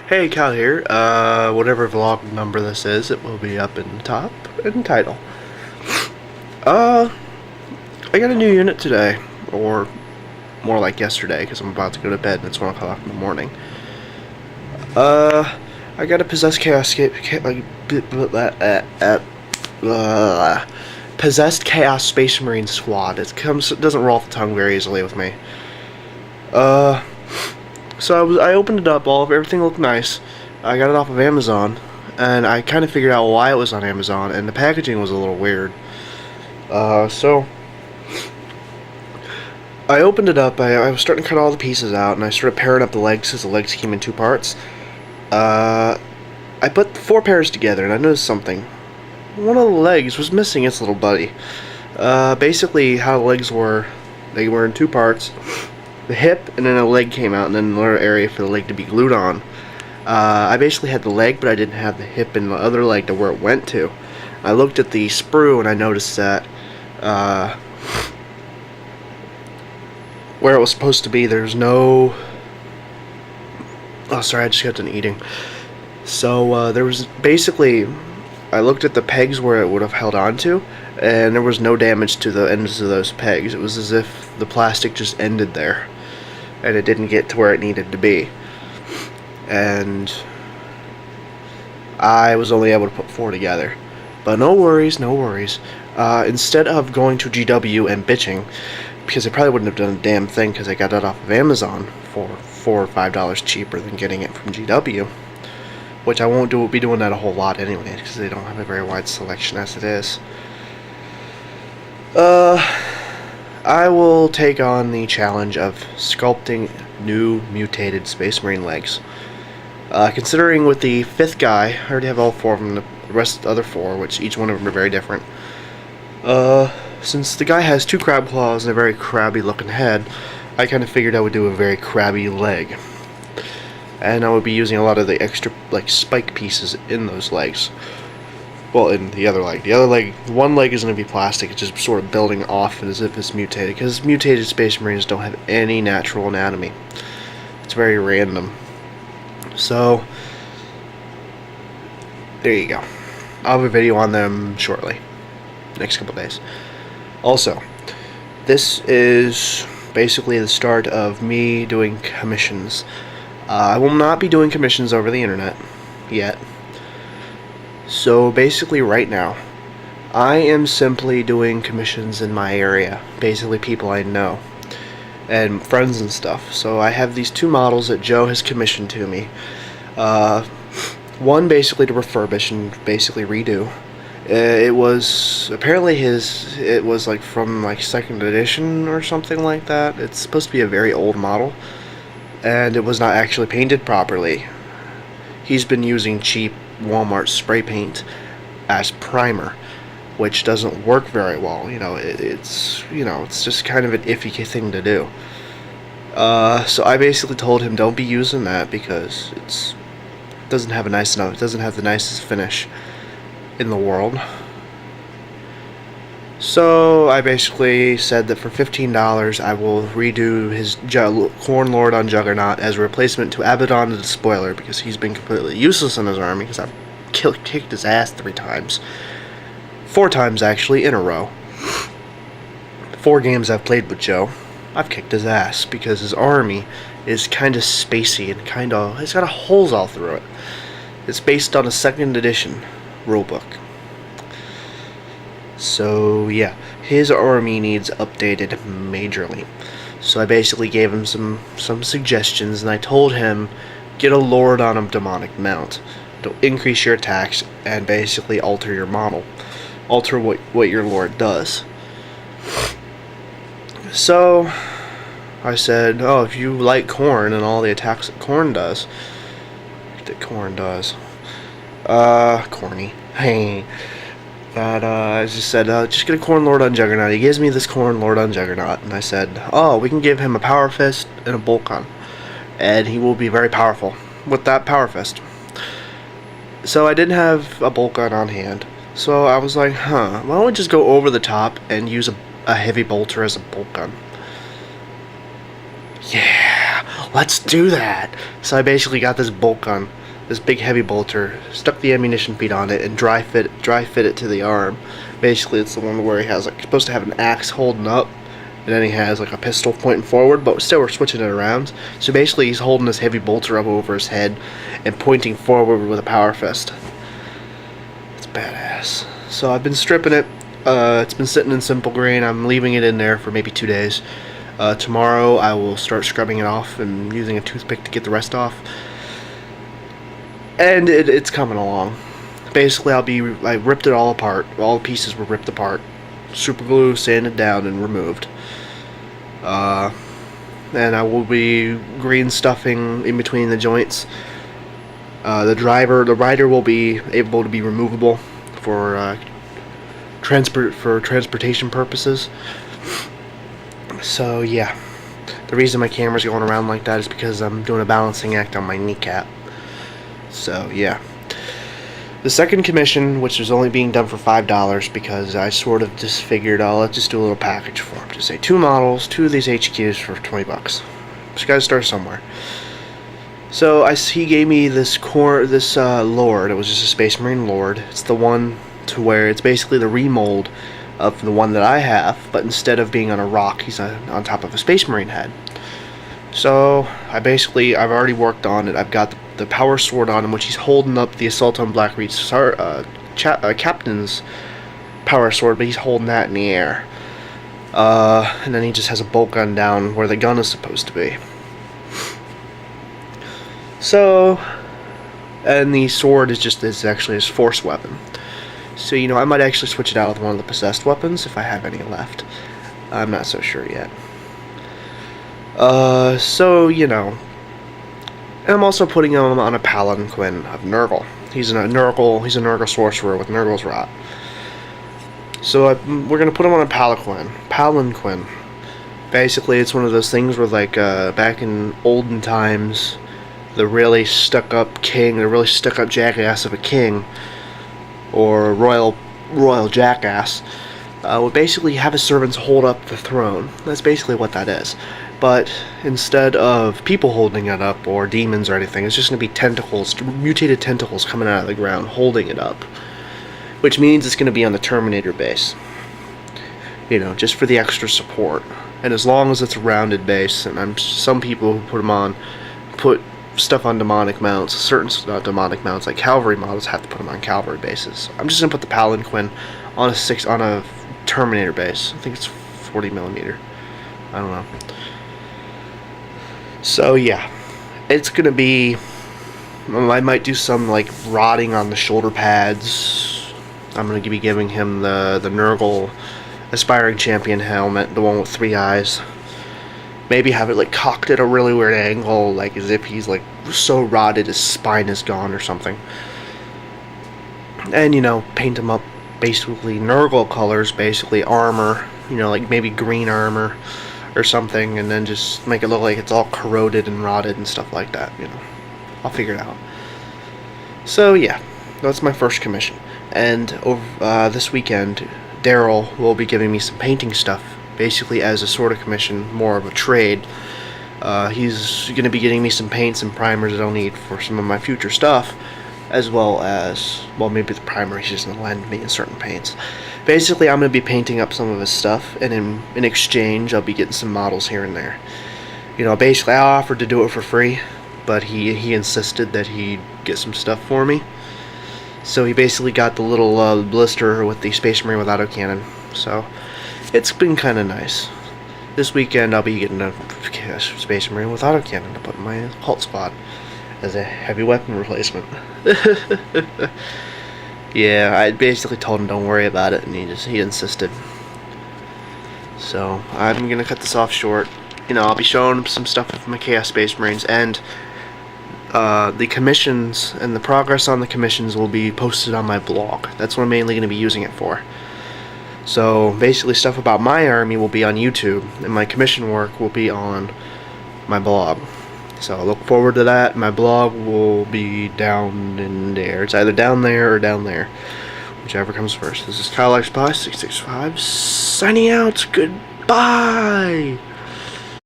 Hey, Cal here. Whatever vlog number this is, it will be up in the top and title. Uh, I got a new unit today, or more like yesterday, because I'm about to go to bed and it's 1 o'clock in the morning. I got a Possessed Possessed Chaos Space Marine squad. It doesn't roll off the tongue very easily with me. So I opened it up. Everything looked nice. I got it off of Amazon, and I kind of figured out why it was on Amazon, and the packaging was a little weird. So I opened it up. I was starting to cut all the pieces out, and I started pairing up the legs because the legs came in two parts. I put 4 pairs together, and I noticed something. One of the legs was missing its little buddy. Basically, how the legs were, they were in 2 parts. The hip, and then a leg came out, and then another area for the leg to be glued on. I basically had the leg, but I didn't have the hip and the other leg to where it went to. I looked at the sprue, and I noticed that where it was supposed to be, there's no... Oh, sorry, I just got done eating. So, there was basically... I looked at the pegs where it would have held on to, and there was no damage to the ends of those pegs. It was as if the plastic just ended there, and it didn't get to where it needed to be. And I was only able to put 4 together. But no worries, no worries. Instead of going to GW and bitching, because I probably wouldn't have done a damn thing because I got it off of Amazon for $4 or $5 cheaper than getting it from GW. Which I won't be doing that a whole lot anyway, because they don't have a very wide selection as it is. I will take on the challenge of sculpting new mutated Space Marine legs. Considering with the 5th guy, I already have all 4 of them, the rest of the other 4, which each one of them are very different. Since the guy has 2 crab claws and a very crabby looking head, I kind of figured I would do a very crabby leg. And I would be using a lot of the extra, like, spike pieces in those legs. Well, in the other leg. The other leg, one leg is going to be plastic. It's just sort of building off as if it's mutated. Because mutated Space Marines don't have any natural anatomy. It's very random. So, there you go. I'll have a video on them shortly. Next couple days. Also, this is basically the start of me doing commissions. I will not be doing commissions over the internet yet. So basically right now, I am simply doing commissions in my area. Basically people I know. And friends and stuff. So I have these 2 models that Joe has commissioned to me. One basically to refurbish and basically redo. It was apparently it was like from like 2nd edition or something like that. It's supposed to be a very old model. And it was not actually painted properly. He's been using cheap Walmart spray paint as primer, which doesn't work very well. You know, it's just kind of an iffy thing to do. So I basically told him don't be using that because it doesn't have the nicest finish in the world. So I basically said that for $15 I will redo his Khorne Lord on Juggernaut as a replacement to Abaddon the Despoiler, because he's been completely useless in his army because I've kicked his ass 3 times. 4 times actually in a row. 4 games I've played with Joe, I've kicked his ass because his army is kinda spacey and it's got holes all through it. It's based on a 2nd edition rulebook. So yeah, his army needs updated majorly. So I basically gave him some suggestions, and I told him get a Lord on a demonic mount. It'll increase your attacks and basically alter your model. Alter what your Lord does. So I said, oh, if you like Khorne and all the attacks that Khorne does, corny. Hey. That I just said, just get a Khorne Lord on Juggernaut. He gives me this Khorne Lord on Juggernaut, and I said, oh, we can give him a Power Fist and a Boltgun, and he will be very powerful with that Power Fist. So I didn't have a Boltgun on hand, so I was like, why don't we just go over the top and use a heavy bolter as a Boltgun? Yeah, let's do that. So I basically got this bolt gun, this big heavy bolter, stuck the ammunition feed on it, and dry fit it to the arm. Basically, it's the one where he has like supposed to have an axe holding up, and then he has like a pistol pointing forward, but still we're switching it around. So basically, he's holding this heavy bolter up over his head and pointing forward with a power fist. It's badass. So I've been stripping it. It's been sitting in simple grain. I'm leaving it in there for maybe 2 days. Tomorrow I will start scrubbing it off and using a toothpick to get the rest off. And it's coming along. Basically, I ripped it all apart. All the pieces were ripped apart. Super glue, sanded down, and removed. And I will be green stuffing in between the joints. The rider will be able to be removable for transportation purposes. So yeah, the reason my camera's going around like that is because I'm doing a balancing act on my kneecap. So yeah. The second commission, which is only being done for $5, because I sort of just figured, let's just do a little package for him. Just say 2 models, 2 of these HQs for $20. Just gotta start somewhere. So he gave me this Lord. It was just a Space Marine Lord. It's the one to where it's basically the remold of the one that I have, but instead of being on a rock, he's on top of a Space Marine head. So I've already worked on it. I've got the power sword on him, which he's holding up the Assault on Blackreach captain's power sword, but he's holding that in the air. And then he just has a bolt gun down where the gun is supposed to be. So, and the sword is actually his force weapon. So, I might actually switch it out with one of the possessed weapons if I have any left. I'm not so sure yet. So, and I'm also putting him on a Palanquin of Nurgle. He's a Nurgle sorcerer with Nurgle's Rot. So we're gonna put him on a Palanquin. Basically, it's one of those things where, like, back in olden times, the really stuck-up king, the really stuck-up jackass of a king, or royal jackass, would basically have his servants hold up the throne. That's basically what that is. But instead of people holding it up, or demons or anything, it's just going to be tentacles, mutated tentacles coming out of the ground, holding it up. Which means it's going to be on the Terminator base. Just for the extra support. And as long as it's a rounded base, and some people who put stuff on demonic mounts, certain demonic mounts, like cavalry models, have to put them on cavalry bases. I'm just going to put the Palanquin on a Terminator base. I think it's 40mm. I don't know. So yeah, it's gonna be. I might do some like rotting on the shoulder pads. I'm gonna be giving him the Nurgle Aspiring Champion helmet, the one with 3 eyes. Maybe have it like cocked at a really weird angle, like as if he's like so rotted his spine is gone or something. And paint him up basically Nurgle colors, basically armor. Like maybe green armor or something, and then just make it look like it's all corroded and rotted and stuff like that. I'll figure it out. So yeah, that's my first commission. And over this weekend, Daryl will be giving me some painting stuff, basically as a sort of commission, more of a trade. He's going to be getting me some paints and primers that I'll need for some of my future stuff, as well as, maybe the primer he's just going to lend me in certain paints. Basically, I'm going to be painting up some of his stuff, and in exchange, I'll be getting some models here and there. Basically, I offered to do it for free, but he insisted that he'd get some stuff for me. So he basically got the little blister with the Space Marine with autocannon. So it's been kind of nice. This weekend, I'll be getting a Space Marine with autocannon to put in my Cult Squad as a heavy weapon replacement. Yeah, I basically told him don't worry about it, and he insisted. So I'm gonna cut this off short. I'll be showing him some stuff with my Chaos Space Marines, and the commissions and the progress on the commissions will be posted on my blog. That's what I'm mainly gonna be using it for. So basically, stuff about my army will be on YouTube, and my commission work will be on my blog. So look forward to that. My blog will be down in there. It's either down there or down there, whichever comes first. This is Kyle X Pie 665 signing out. Goodbye.